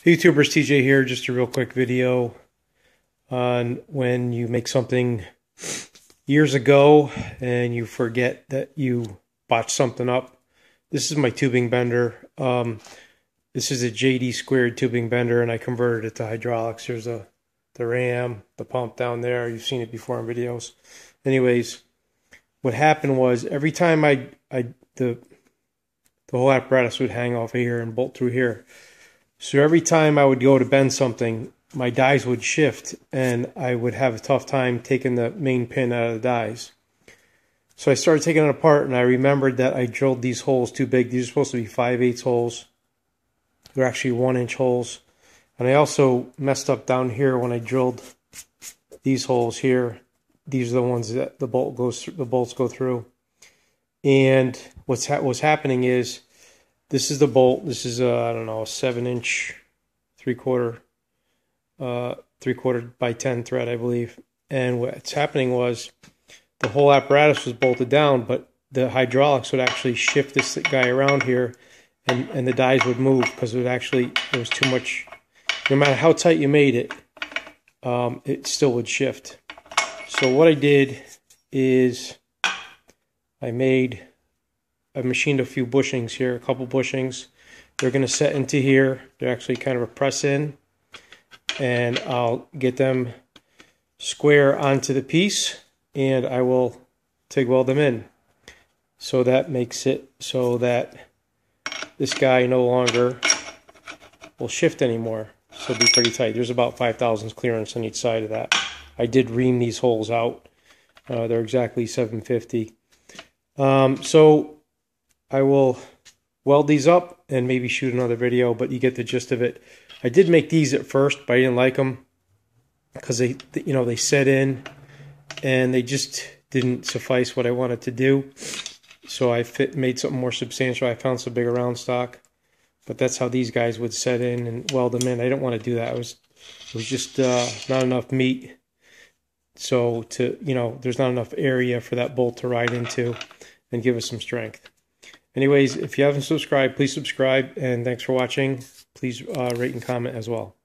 YouTubers, TJ here, just a real quick video on when you make something years ago and you forget that you botched something up. This is my tubing bender. This is a JD Squared tubing bender, and I converted it to hydraulics. Here's the ram, the pump down there. You've seen it before in videos. Anyways, what happened was every time the whole apparatus would hang off of here and bolt through here. So every time I would go to bend something, my dies would shift, and I would have a tough time taking the main pin out of the dies. So I started taking it apart, and I remembered that I drilled these holes too big. These are supposed to be 5/8 holes. They're actually 1-inch holes. And I also messed up down here when I drilled these holes here. These are the ones that the bolts go through. And what's happening is, this is the bolt. This is I don't know, a 7-inch, 3/4 by 10 thread, I believe. And what's happening was the whole apparatus was bolted down, but the hydraulics would actually shift this guy around here, and the dies would move because there was too much. No matter how tight you made it, it still would shift. So what I did is I machined a few bushings here, a couple bushings. They're going to set into here. They're actually kind of a press in, and I'll get them square onto the piece, and I will TIG weld them in. So that makes it so that this guy no longer will shift anymore. So it'll be pretty tight. There's about 5 thousandths clearance on each side of that. I did ream these holes out. They're exactly 750. So I will weld these up and maybe shoot another video, but you get the gist of it. I did make these at first, but I didn't like them because they set in and they just didn't suffice what I wanted to do. So I made something more substantial. I found some bigger round stock, but that's how these guys would set in and weld them in. I didn't want to do that. It was just not enough meat. So there's not enough area for that bolt to ride into and give us some strength. Anyways, if you haven't subscribed, please subscribe, and thanks for watching. Please rate and comment as well.